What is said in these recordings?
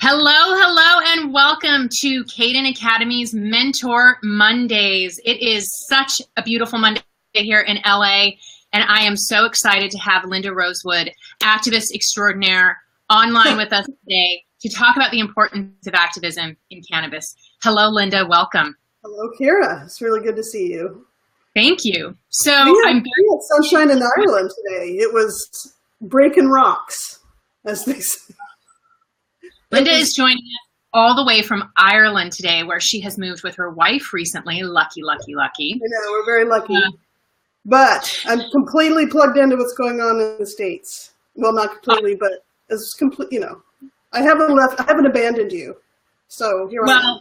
Hello, hello, and welcome to Kadin Academy's Mentor Mondays. It is such a beautiful Monday here in LA, and I am so excited to have Linda Rosewood, activist extraordinaire, online with us today to talk about the importance of activism in cannabis. Hello, Linda. Welcome. Hello, Kyra. It's really good to see you. Thank you. So we had sunshine in Ireland today. It was breaking rocks, as they say. Linda is joining us all the way from Ireland today, where she has moved with her wife recently. Lucky, lucky, lucky. I know, we're very lucky. But I'm completely plugged into what's going on in the States. Well, not completely, but it's complete. I haven't abandoned you. So here I am.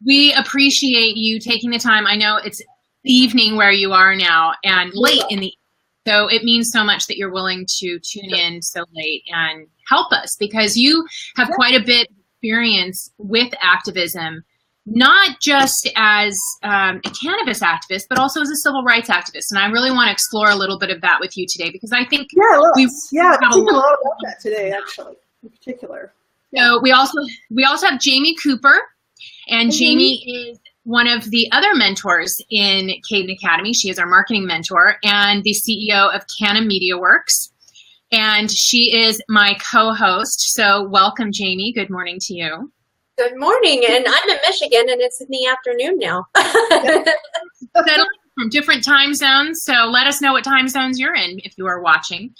We appreciate you taking the time. I know it's evening where you are now and late in the so it means so much that you're willing to tune in so late and help us, because you have quite a bit of experience with activism, not just as a cannabis activist, but also as a civil rights activist. And I really want to explore a little bit of that with you today, because I think I'm thinking a lot about that today, actually, in particular. So we also have Jamie Cooper, and Jamie is one of the other mentors in Kadin Academy. She is our marketing mentor and the CEO of Cannabis Works. And she is my co-host. So welcome, Jamie. Good morning to you. Good morning. And I'm in Michigan, and it's in the afternoon now. From different time zones. So let us know what time zones you're in if you are watching.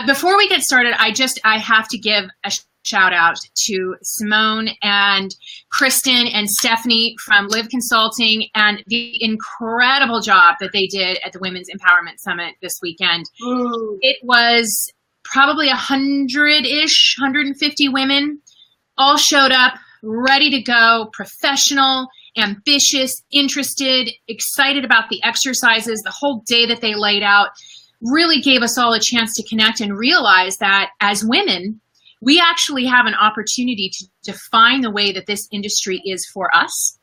Before we get started, I have to give a shout out to Simone and Kristen and Stephanie from Live Consulting and the incredible job that they did at the Women's Empowerment Summit this weekend. It was probably 100-ish, 150 women all showed up, ready to go, professional, ambitious, interested, excited about the exercises. The whole day that they laid out really gave us all a chance to connect and realize that as women, we actually have an opportunity to define the way that this industry is for us,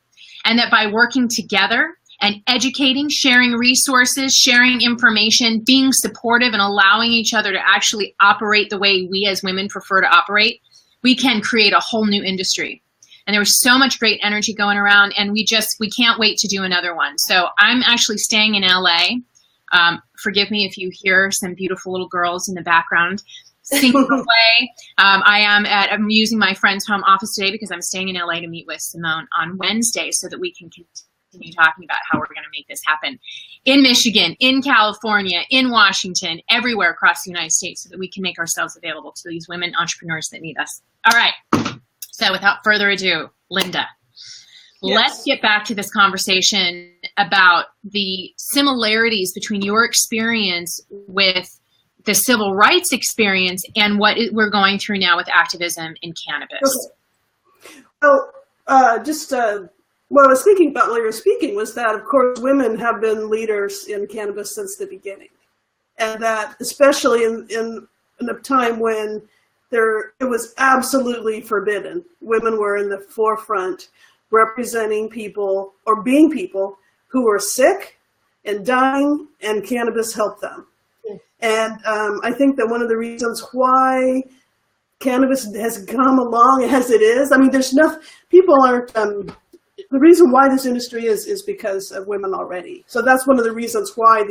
and that by working together and educating, sharing resources, sharing information, being supportive, and allowing each other to actually operate the way we as women prefer to operate, we can create a whole new industry. And there was so much great energy going around, and we can't wait to do another one. So I'm actually staying in LA. Forgive me if you hear some beautiful little girls in the background singing away. I'm using my friend's home office today because I'm staying in LA to meet with Simone on Wednesday so that we can continue talking about how we're going to make this happen in Michigan, in California, in Washington, everywhere across the United States, so that we can make ourselves available to these women entrepreneurs that need us. All right. So without further ado, Linda, let's get back to this conversation about the similarities between your experience with the civil rights experience and what we're going through now with activism in cannabis. Okay. Well, what I was thinking about while you were speaking was that, of course, women have been leaders in cannabis since the beginning. And that especially in a time when it was absolutely forbidden, women were in the forefront representing people or being people who were sick and dying, and cannabis helped them. And I think that one of the reasons why cannabis has come along as it is, I mean, people aren't, the reason why this industry is because of women already. So that's one of the reasons why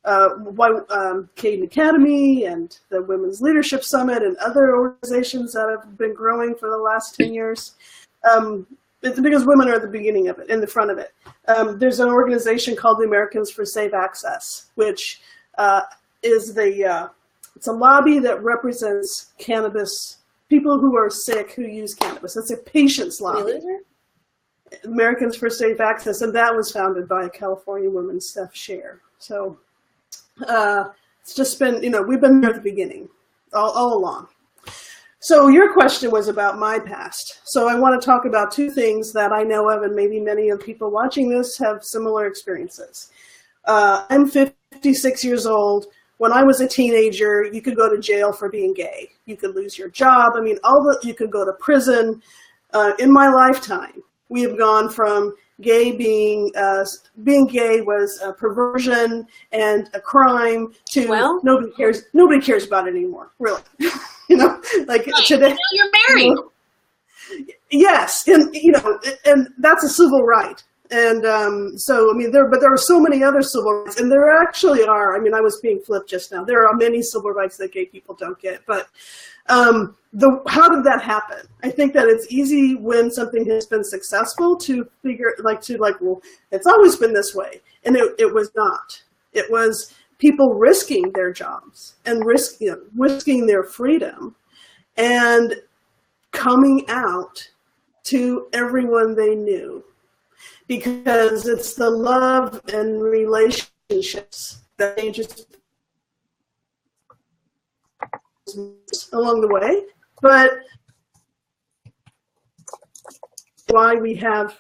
Kadin Academy and the Women's Leadership Summit and other organizations that have been growing for the last 10 years, it's because women are at the beginning of it, in the front of it. There's an organization called the Americans for Safe Access, which it's a lobby that represents cannabis, people who are sick who use cannabis. It's a patient's lobby. Americans for Safe Access, and that was founded by a California woman, Steph Scher. So it's just been, we've been there at the beginning, all along. So your question was about my past. So I want to talk about two things that I know of, and maybe many of the people watching this have similar experiences. I'm 56 years old. When I was a teenager, you could go to jail for being gay. You could lose your job. I mean, you could go to prison. In my lifetime, we have gone from being gay was a perversion and a crime to nobody cares about it anymore, really. Today you're married. Yes, and and that's a civil right. And so, I mean, there are so many other civil rights, and there actually are. I mean, I was being flipped just now. There are many civil rights that gay people don't get, but how did that happen? I think that it's easy when something has been successful to figure, well, it's always been this way, and it was not. It was people risking their jobs and risking their freedom, and coming out to everyone they knew, because it's the love and relationships that changes along the way. But why we have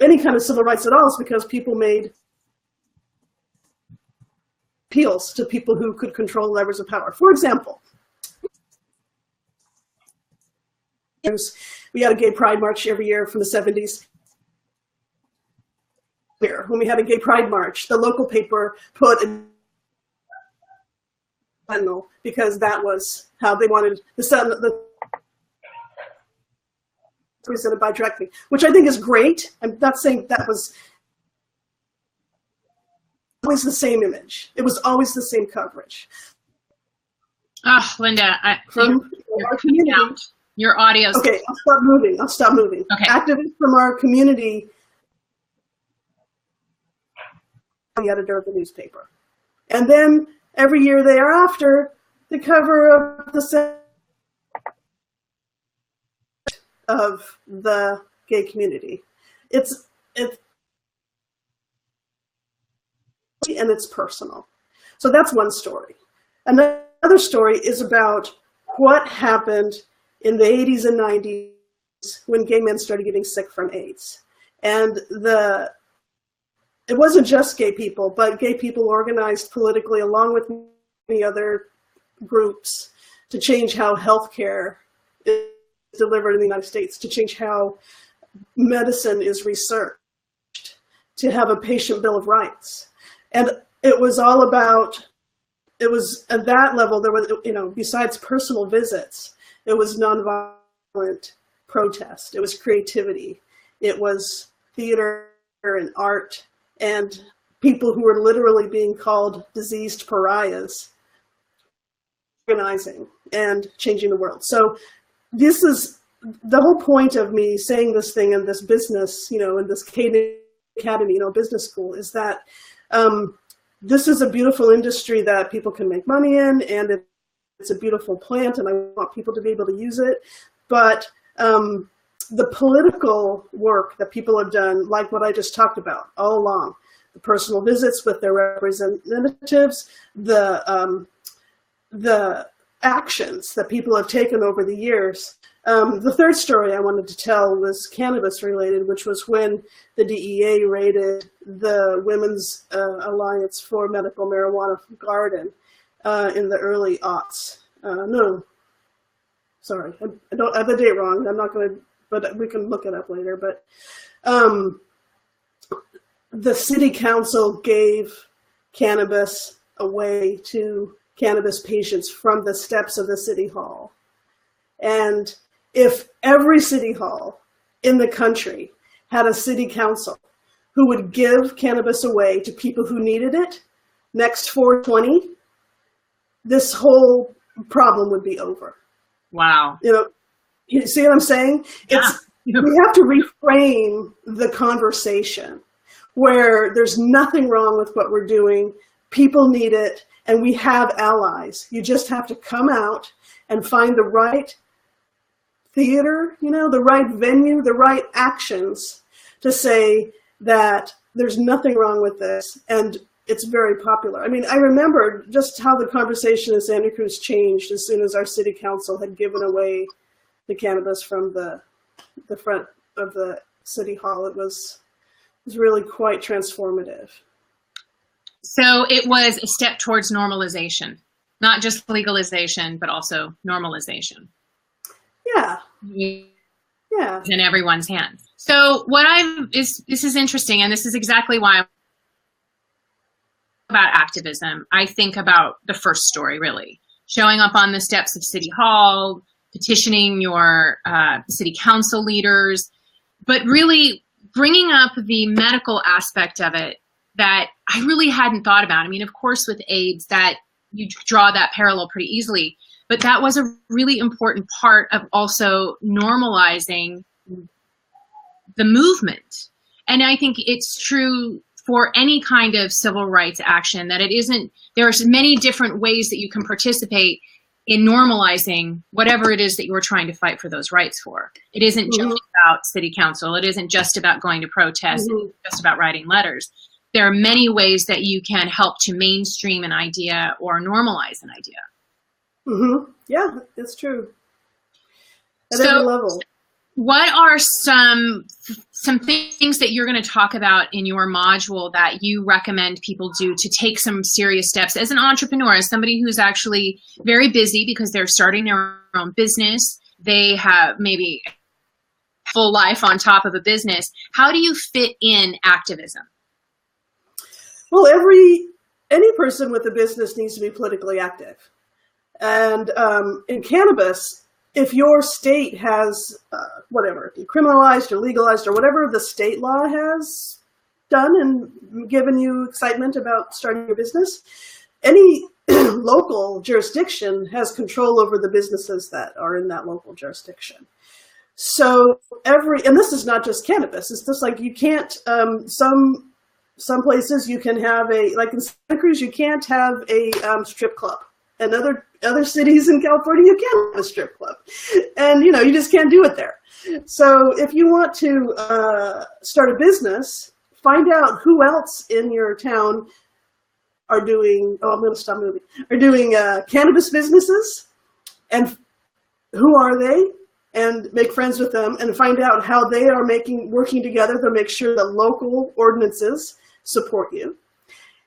any kind of civil rights at all is because people made appeals to people who could control levers of power. For example, we had a gay pride march every year from the 70s. When we had a gay pride march, the local paper put because that was how they wanted the presented by directly, which I think is great. I'm not saying that was always the same image. It was always the same coverage. Oh, Linda, from our community. Your audio. Okay, I'll stop moving. Okay. Activists from our community, the editor of the newspaper. And then every year thereafter, the cover of the of the gay community. It's and it's personal. So that's one story. Another story is about what happened in the 80s and 90s when gay men started getting sick from AIDS. And it wasn't just gay people, but gay people organized politically along with many other groups to change how healthcare is delivered in the United States, to change how medicine is researched, to have a patient bill of rights. And it was all about, it was at that level, there was, besides personal visits, it was nonviolent protest. It was creativity. It was theater and art and people who were literally being called diseased pariahs, organizing and changing the world. So this is the whole point of me saying this thing in this business, in this Kadin Academy, business school, is that this is a beautiful industry that people can make money in, and it's a beautiful plant, and I want people to be able to use it. But the political work that people have done, like what I just talked about all along, the personal visits with their representatives, the actions that people have taken over the years. The third story I wanted to tell was cannabis related, which was when the DEA raided the Women's Alliance for Medical Marijuana garden in the early aughts. No, sorry, I have the date wrong. I'm not going to, but we can look it up later. But the city council gave cannabis away to cannabis patients from the steps of the city hall. And if every city hall in the country had a city council who would give cannabis away to people who needed it, next 420, this whole problem would be over. Wow. You see what I'm saying? Yeah. We have to reframe the conversation where there's nothing wrong with what we're doing. People need it, and we have allies. You just have to come out and find the right theater, the right venue, the right actions to say that there's nothing wrong with this, and it's very popular. I mean, I remember just how the conversation in Santa Cruz changed as soon as our city council had given away the cannabis from the front of the city hall. It was really quite transformative. So it was a step towards normalization, not just legalization, but also normalization. Yeah. Yeah. In everyone's hands. So this is interesting, and this is exactly why about activism. I think about the first story, really. Showing up on the steps of City Hall, petitioning your city council leaders, but really bringing up the medical aspect of it that I really hadn't thought about. I mean, of course, with AIDS, that you draw that parallel pretty easily, but that was a really important part of also normalizing the movement. And I think it's true for any kind of civil rights action that it isn't, there's many different ways that you can participate in normalizing whatever it is that you're trying to fight for those rights for. It isn't just about city council. It isn't just about going to protest. It's just about writing letters. There are many ways that you can help to mainstream an idea or normalize an idea. Yeah, it's true. At every level. What are some things that you're going to talk about in your module that you recommend people do to take some serious steps as an entrepreneur, as somebody who's actually very busy because they're starting their own business, they have maybe a full life on top of a business? How do you fit in activism? Well, any person with a business needs to be politically active. And in cannabis, if your state has whatever, decriminalized or legalized or whatever the state law has done and given you excitement about starting your business, any local jurisdiction has control over the businesses that are in that local jurisdiction. So and this is not just cannabis, it's just like you can't, some places you can have like in Santa Cruz, you can't have a strip club. And other cities in California, you can have a strip club. And, you just can't do it there. So if you want to start a business, find out who else in your town are doing, I'm going to stop moving, are doing cannabis businesses, and who are they, and make friends with them, and find out how they are working together to make sure that local ordinances support you.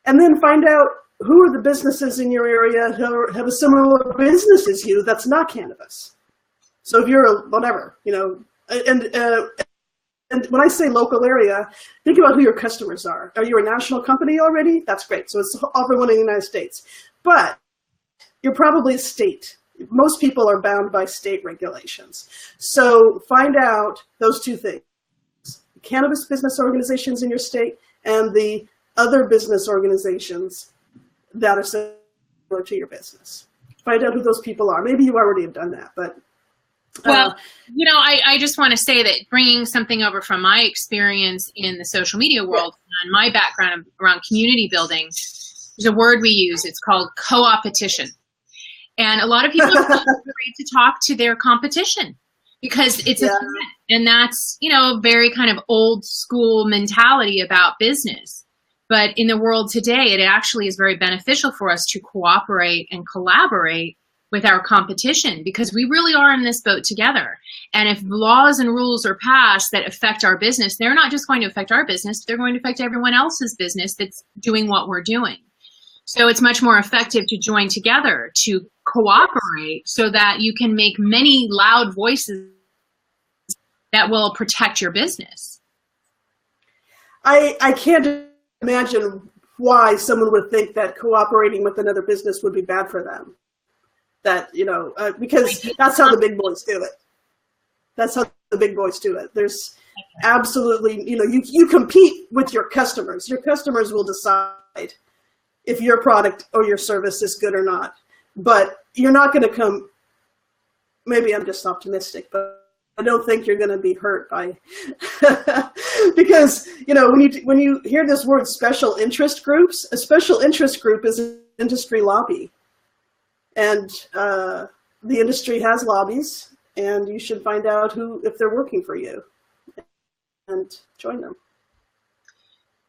And then find out who are the businesses in your area who have a similar business as you that's not cannabis. So if you're a whatever, and when I say local area, think about who your customers are. Are you a national company already? That's great. So it's everyone in the United States. But you're probably a state. Most people are bound by state regulations. So find out those two things. Cannabis business organizations in your state and the other business organizations that are similar to your business. Find out who those people are. Maybe you already have done that, but. Well, I just want to say that bringing something over from my experience in the social media world and my background around community building, there's a word we use. It's called co-opetition. And a lot of people are afraid to talk to their competition because it's a threat. And that's, very kind of old school mentality about business. But in the world today, it actually is very beneficial for us to cooperate and collaborate with our competition because we really are in this boat together. And if laws and rules are passed that affect our business, they're not just going to affect our business, they're going to affect everyone else's business that's doing what we're doing. So it's much more effective to join together, to cooperate so that you can make many loud voices that will protect your business. I can't imagine why someone would think that cooperating with another business would be bad for them. That, because that's how the big boys do it. That's how the big boys do it. There's absolutely, you compete with your customers. Your customers will decide if your product or your service is good or not. But you're not going to come, maybe I'm just optimistic, but I don't think you're going to be hurt by, because, when you hear this word special interest groups, a special interest group is an industry lobby. And the industry has lobbies, and you should find out if they're working for you and join them.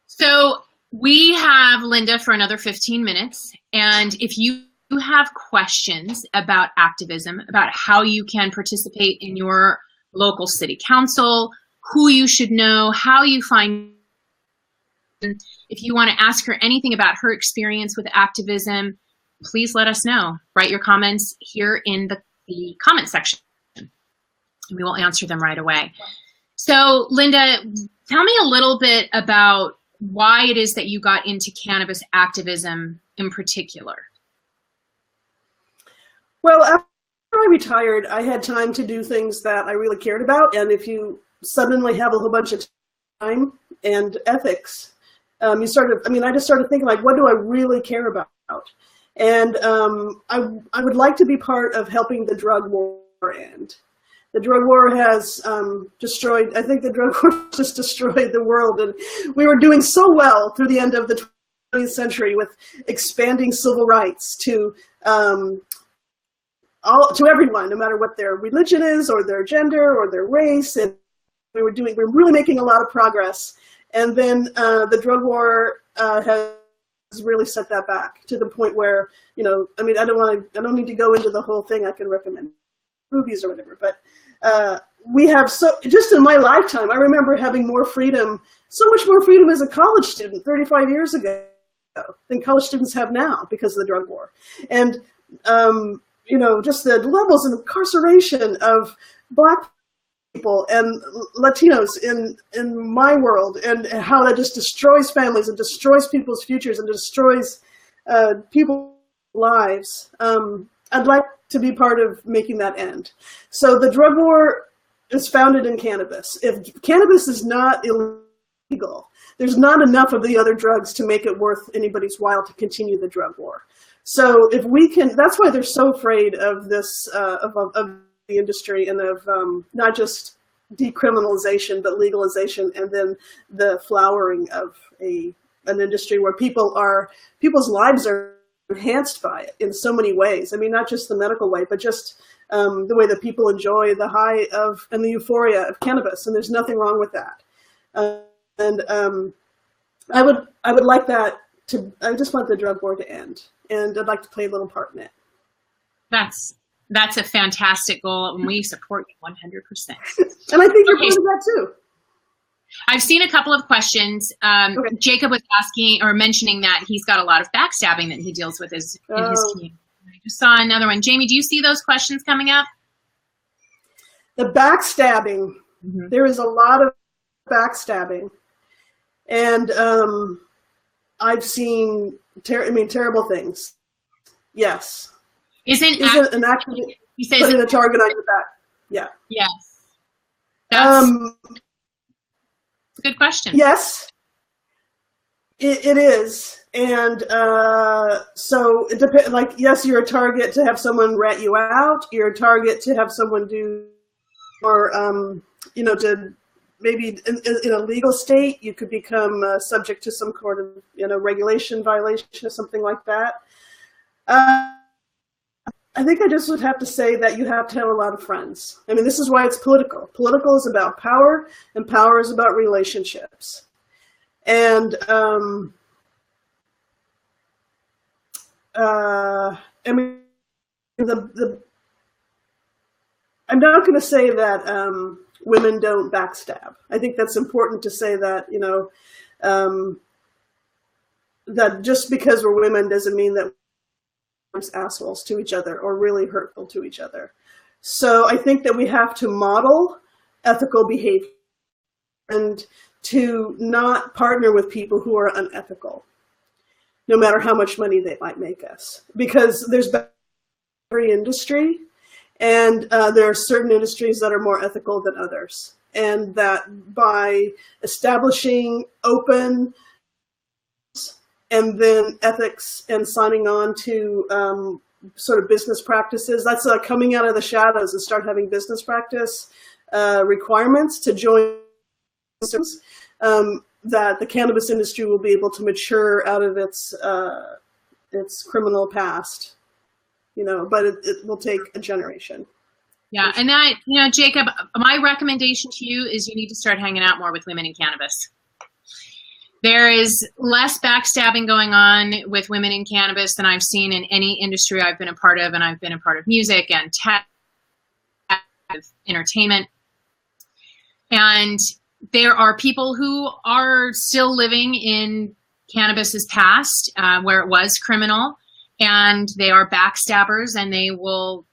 So we have Linda for another 15 minutes. And if you have questions about activism, about how you can participate in your local city council, who you should know, how you find, if you want to ask her anything about her experience with activism, please let us know. Write your comments here in the comment section, and we will answer them right away. So, Linda, tell me a little bit about why it is that you got into cannabis activism in particular. Well, after I retired, I had time to do things that I really cared about. And if you suddenly have a whole bunch of time and ethics, I just started thinking, like, what do I really care about? And I would like to be part of helping the drug war end. The drug war has destroyed, I think the drug war just destroyed the world. And we were doing so well through the end of the 20th century with expanding civil rights to everyone, no matter what their religion is or their gender or their race. And we were really making a lot of progress. And then the drug war has really set that back to the point where, I don't need to go into the whole thing. I can recommend movies or whatever, but we have just in my lifetime, I remember having so much more freedom as a college student 35 years ago than college students have now because of the drug war. And, just the levels of incarceration of Black people and Latinos in my world, and how that just destroys families and destroys people's futures and destroys people's lives. I'd like to be part of making that end. So the drug war is founded in cannabis. If cannabis is not illegal, there's not enough of the other drugs to make it worth anybody's while to continue the drug war. So if we can, that's why they're so afraid of this, of the industry, and of not just decriminalization, but legalization, and then the flowering of an industry where people's lives are enhanced by it in so many ways. I mean, not just the medical way, but just the way that people enjoy the high of and the euphoria of cannabis, and there's nothing wrong with that. I would like that I just want the drug war to end, and I'd like to play a little part in it. That's a fantastic goal, and we support you 100%. And I think you're part of that too. I've seen a couple of questions. Okay. Jacob was asking or mentioning that he's got a lot of backstabbing that he deals with in his community. I just saw another one. Jamie, do you see those questions coming up? The backstabbing. Mm-hmm. There is a lot of backstabbing. And I've seen terrible things. Yes. Isn't an activist putting a target on your back? Yeah. Yes. That's a good question. Yes, it is. And so it depends. Like, yes, you're a target to have someone rat you out. You're a target to have someone do, or to maybe in a legal state, you could become subject to some sort of regulation violation or something like that. I think I just would have to say that you have to have a lot of friends. I mean, this is why it's political. Political is about power, and power is about relationships. And I mean, I'm not going to say that women don't backstab. I think that's important to say that, that just because we're women doesn't mean that assholes to each other or really hurtful to each other. So I think that we have to model ethical behavior and to not partner with people who are unethical, no matter how much money they might make us, because there's every industry, and there are certain industries that are more ethical than others, and that by establishing open and then ethics and signing on to sort of business practices. That's coming out of the shadows and start having business practice requirements to join systems, that the cannabis industry will be able to mature out of its criminal past, but it will take a generation. Yeah, and that, Jacob, my recommendation to you is you need to start hanging out more with women in cannabis. There is less backstabbing going on with women in cannabis than I've seen in any industry I've been a part of, and I've been a part of music and tech, entertainment. And there are people who are still living in cannabis's past, where it was criminal, and they are backstabbers, and they will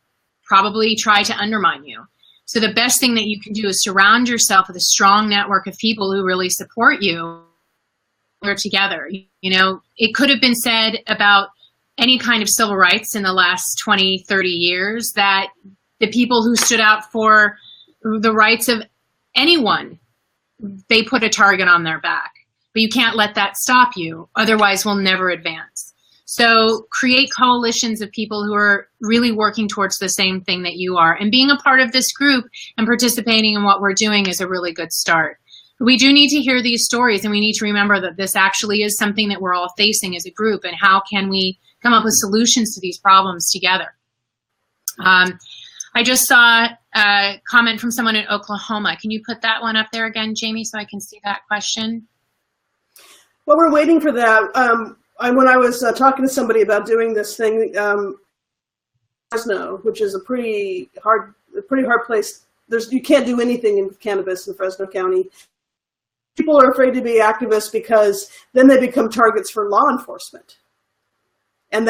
probably try to undermine you. So the best thing that you can do is surround yourself with a strong network of people who really support you. We're together. It could have been said about any kind of civil rights in the last 20, 30 years that the people who stood out for the rights of anyone, they put a target on their back. But you can't let that stop you. Otherwise, we'll never advance. So create coalitions of people who are really working towards the same thing that you are. And being a part of this group and participating in what we're doing is a really good start. We do need to hear these stories, and we need to remember that this actually is something that we're all facing as a group, and how can we come up with solutions to these problems together. I just saw a comment from someone in Oklahoma. Can you put that one up there again, Jamie, so I can see that question? Well, we're waiting for that. When I was talking to somebody about doing this thing, Fresno, which is a pretty hard place. You can't do anything in cannabis in Fresno County. People are afraid to be activists because then they become targets for law enforcement, and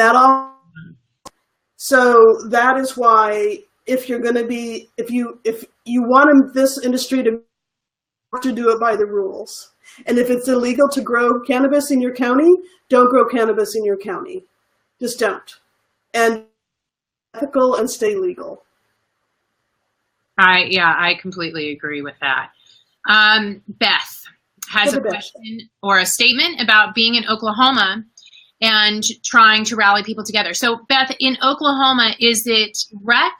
so that is why if you're going to be, if you want this industry to do it by the rules. And if it's illegal to grow cannabis in your county, don't grow cannabis in your county. Just don't. And ethical and stay legal. I completely agree with that. Beth has a question or a statement about being in Oklahoma and trying to rally people together. So Beth, in Oklahoma, is it rec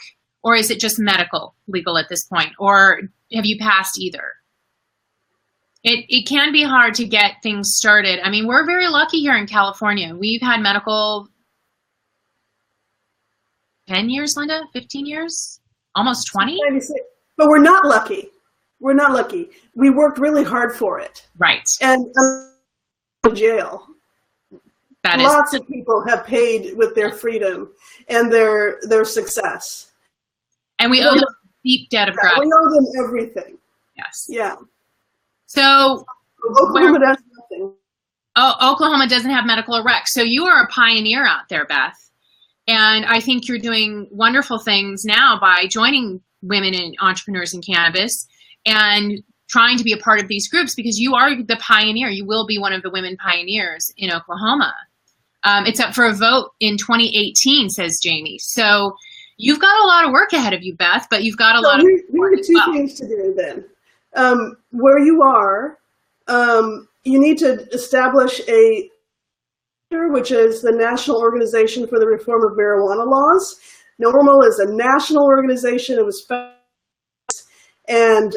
or is it just medical legal at this point? Or have you passed either? It can be hard to get things started. I mean, we're very lucky here in California. We've had medical 10 years, Linda, 15 years, almost 20. But we're not lucky. We're not lucky. We worked really hard for it. Right. And jail. Lots of people have paid with their freedom and their success. And we owe them a deep debt of gratitude. We owe them everything. Yes. Yeah. So Oklahoma does nothing. Oh, Oklahoma doesn't have medical or rec. So you are a pioneer out there, Beth. And I think you're doing wonderful things now by joining women and entrepreneurs in cannabis and trying to be a part of these groups, because you are the pioneer. You will be one of the women pioneers in Oklahoma. It's up for a vote in 2018, says Jamie. So you've got a lot of work ahead of you, Beth, but you've got a lot of work as well. Things to do then. Where you are, you need to establish which is the National Organization for the Reform of Marijuana Laws. NORML is a national organization. It was founded, and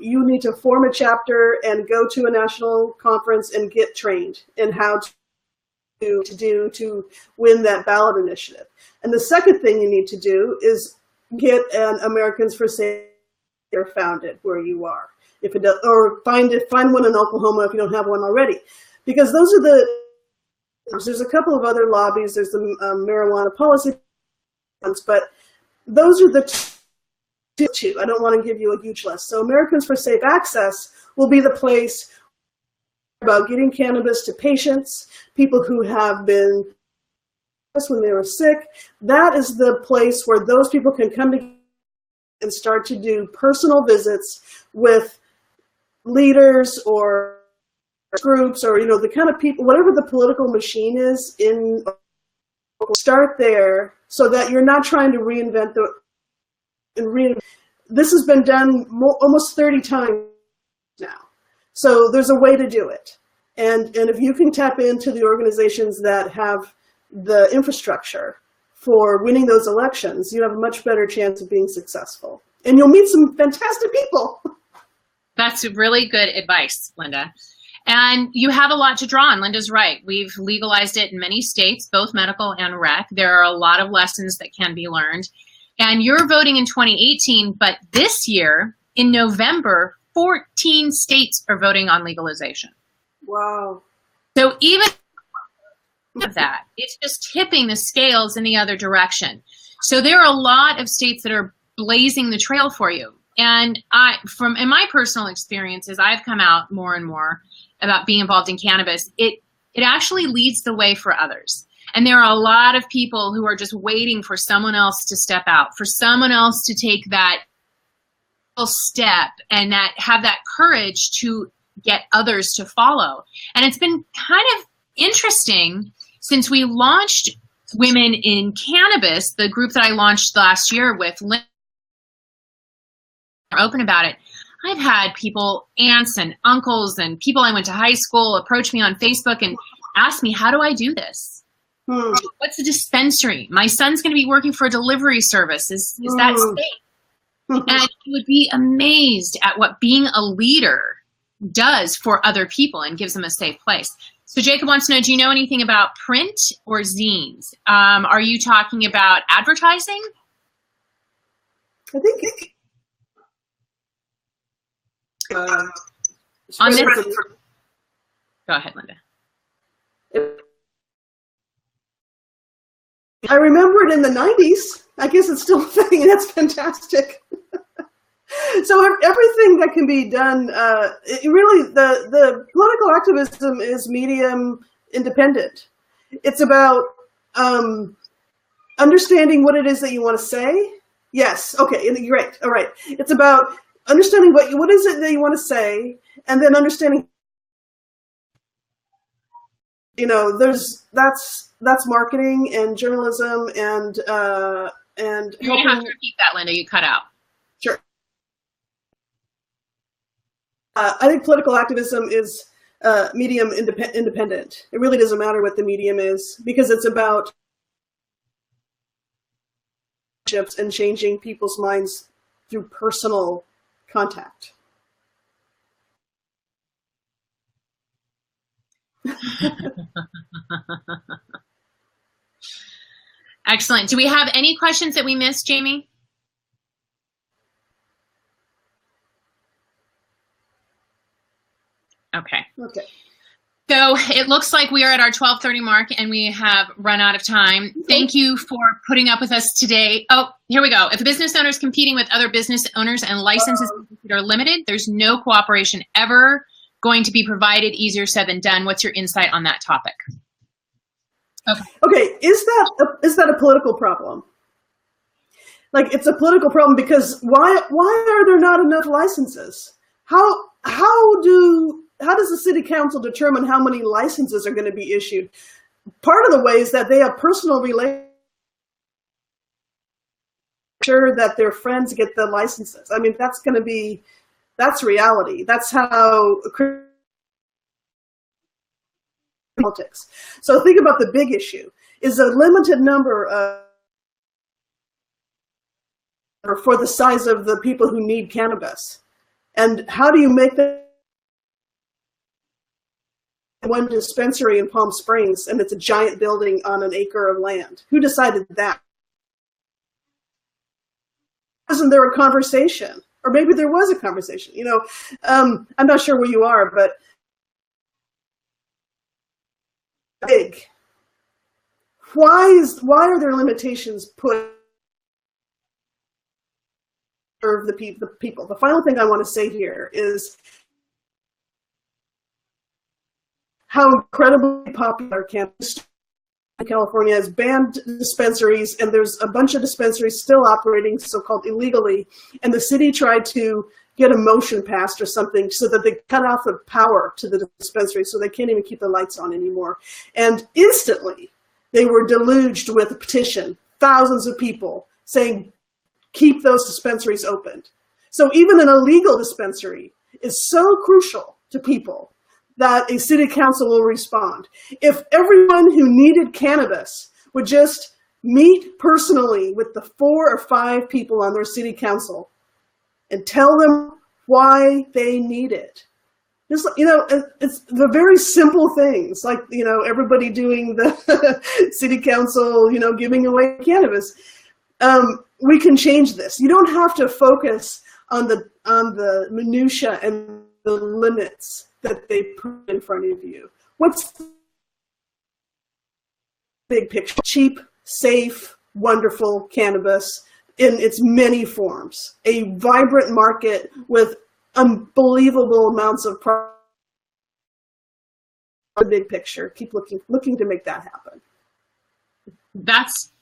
you need to form a chapter and go to a national conference and get trained in how to win that ballot initiative. And the second thing you need to do is get an Americans for Safety founded where you are. If it does, or find one in Oklahoma if you don't have one already, because there's a couple of other lobbies. There's the marijuana policy ones, but those are the two. I don't want to give you a huge list. So Americans for Safe Access will be the place about getting cannabis to patients, people who have been when they were sick. That is the place where those people can come together and start to do personal visits with leaders or groups, or the kind of people, whatever the political machine is start there, so that you're not trying to reinvent this has been done almost 30 times now, so there's a way to do it. And if you can tap into the organizations that have the infrastructure for winning those elections, you have a much better chance of being successful, and you'll meet some fantastic people. That's really good advice, Linda. And you have a lot to draw on. Linda's right. We've legalized it in many states, both medical and rec. There are a lot of lessons that can be learned. And you're voting in 2018, but this year, in November, 14 states are voting on legalization. Wow. So even of that, it's just tipping the scales in the other direction. So there are a lot of states that are blazing the trail for you. And in my personal experiences, I've come out more and more about being involved in cannabis. It actually leads the way for others. And there are a lot of people who are just waiting for someone else to step out, for someone else to take that step and have that courage to get others to follow. And it's been kind of interesting since we launched Women in Cannabis, the group that I launched last year with Lynn open about it. I've had people, aunts and uncles and people I went to high school, approach me on Facebook and ask me, how do I do this? What's a dispensary? My son's going to be working for a delivery service. Is that safe? And you would be amazed at what being a leader does for other people and gives them a safe place. So Jacob wants to know, do you know anything about print or zines? Are you talking about advertising? I think on this, go ahead, Linda. I remember it in the 90s. I guess it's still a thing, and that's fantastic. So everything that can be done, really, the political activism is medium independent. It's about understanding what it is that you want to say. Yes, okay, great, all right. It's about understanding what is it that you want to say, and then understanding, that's marketing and journalism and You're going to have to repeat that, Linda. You cut out. Sure. I think political activism is medium independent. It really doesn't matter what the medium is, because it's about and changing people's minds through personal contact. Excellent. Do we have any questions that we missed, Jamie? Okay. Okay. So it looks like we are at our 12:30 mark and we have run out of time. Thank you for putting up with us today. Oh, here we go. If a business owner is competing with other business owners and licenses that are limited, there's no cooperation ever going to be provided. Easier said than done. What's your insight on that topic? Okay. Is that a political problem? Like, it's a political problem because why are there not enough licenses? How does the city council determine how many licenses are going to be issued? Part of the way is that they have personal relations, sure that their friends get the licenses. I mean, that's reality. That's how politics. So think about the big issue is a limited number of, for the size of the people who need cannabis. And how do you make that one dispensary in Palm Springs and it's a giant building on an acre of land? Who decided that? Wasn't there a conversation? Or maybe there was a conversation, I'm not sure where you are, but big. Why are there limitations put for the people? The final thing I want to say here is how incredibly popular cannabis in California has banned dispensaries, and there's a bunch of dispensaries still operating so-called illegally, and the city tried to get a motion passed or something so that they cut off the power to the dispensary so they can't even keep the lights on anymore. And instantly, they were deluged with a petition, thousands of people saying, keep those dispensaries open. So even an illegal dispensary is so crucial to people that a city council will respond. If everyone who needed cannabis would just meet personally with the 4 or 5 people on their city council and tell them why they need it. It's the very simple things, like, everybody doing the city council, giving away cannabis. We can change this. You don't have to focus on the minutia and the limits that they put in front of you. What's the big picture? Cheap, safe, wonderful cannabis in its many forms. A vibrant market with unbelievable amounts of profit. The big picture. Keep looking to make that happen. That's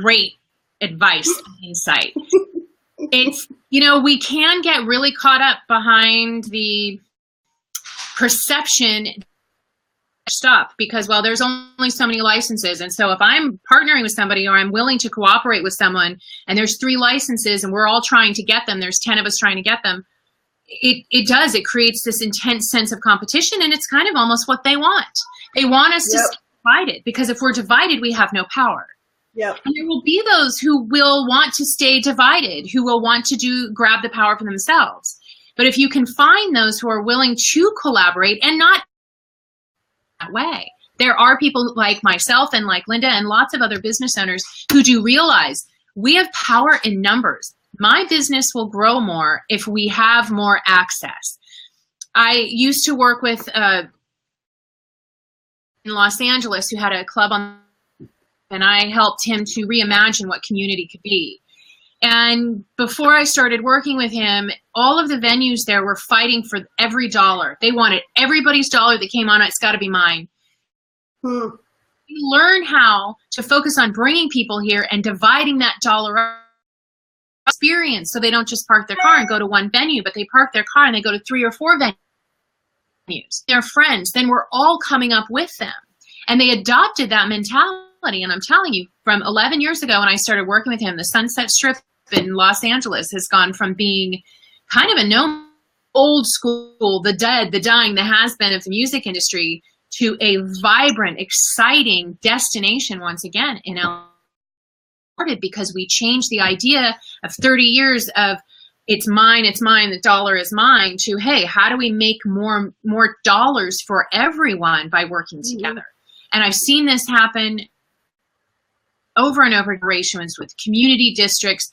great advice and insight. It's, we can get really caught up behind the perception stuff because, well, there's only so many licenses. And so if I'm partnering with somebody or I'm willing to cooperate with someone and there's 3 licenses and we're all trying to get them, there's 10 of us trying to get them, it creates this intense sense of competition, and it's kind of almost what they want. They want us to stay divided, because if we're divided, we have no power. Yep. And there will be those who will want to stay divided, who will want to grab the power for themselves. But if you can find those who are willing to collaborate and not that way, there are people like myself and like Linda and lots of other business owners who do realize we have power in numbers. My business will grow more if we have more access. I used to work with in Los Angeles who had a club and I helped him to reimagine what community could be. And before I started working with him, all of the venues there were fighting for every dollar. They wanted everybody's dollar that came on. It's got to be mine. You learn how to focus on bringing people here and dividing that dollar up. Experience, so they don't just park their car and go to one venue, but they park their car and they go to 3 or 4 venues. They're friends. Then we're all coming up with them. And they adopted that mentality. And I'm telling you, from 11 years ago when I started working with him, the Sunset Strip in Los Angeles has gone from being kind of a no old school, the dead, the dying, the has-been of the music industry to a vibrant, exciting destination once again in LA. Because we changed the idea of 30 years of it's mine, the dollar is mine, to, hey, how do we make more dollars for everyone by working together? And I've seen this happen over and over generations with community districts.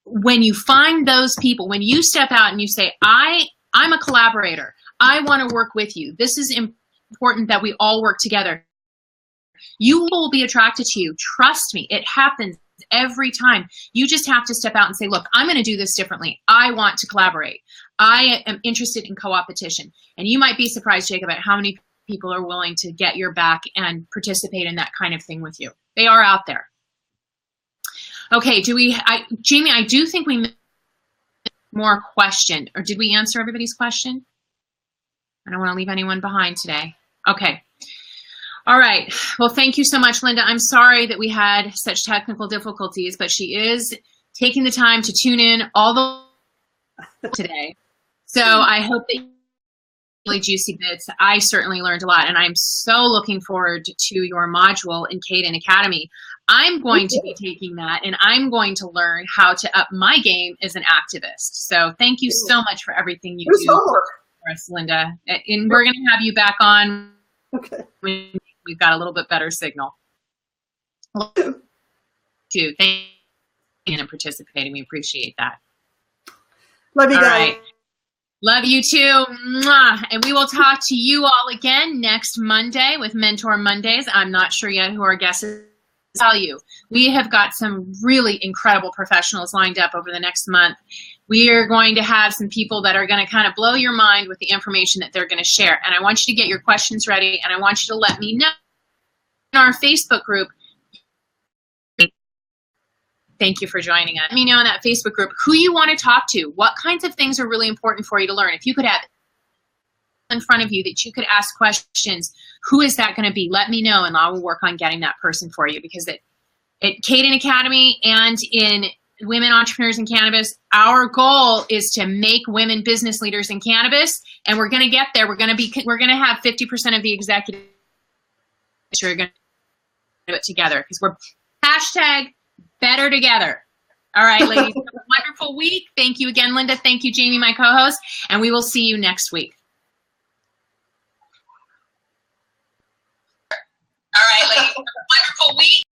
When you find those people, when you step out and you say, I'm a collaborator, I want to work with you, this is important that we all work together, you will be attracted to you. Trust me, it happens every time. You just have to step out and say, look, I'm going to do this differently. I want to collaborate. I am interested in co-opetition. And you might be surprised, Jacob, at how many people are willing to get your back and participate in that kind of thing with you. They are out there. Okay, Jamie, I do think we missed more question, or did we answer everybody's question? I don't want to leave anyone behind today. Okay. All right. Well, thank you so much, Linda. I'm sorry that we had such technical difficulties, but she is taking the time to tune in all the today. So I hope that really juicy bits. I certainly learned a lot, and I'm so looking forward to your module in Kadin Academy. I'm going to be taking that, and I'm going to learn how to up my game as an activist. So thank you so much for everything you do for us, Linda. And we're going to have you back on. Okay. We've got a little bit better signal. Thank you. Thank you for participating. We appreciate that. Love you guys. All right. Love you too. Mwah. And we will talk to you all again next Monday with Mentor Mondays. I'm not sure yet who our guest is. Tell you, we have got some really incredible professionals lined up over the next month. We are going to have some people that are going to kind of blow your mind with the information that they're going to share. And I want you to get your questions ready, and I want you to let me know in our Facebook group. Thank you for joining us. Let me know in that Facebook group who you want to talk to, what kinds of things are really important for you to learn. If you could have in front of you that you could ask questions, who is that going to be? Let me know, and I will work on getting that person for you, because at Kadin Academy and in Women Entrepreneurs in Cannabis, our goal is to make women business leaders in cannabis, and we're going to get there. We're going to have 50% of the executives who are going to do it together, because we're #better together. All right, ladies, have a wonderful week. Thank you again, Linda. Thank you, Jamie, my co-host, and we will see you next week. All right, ladies, have a wonderful week.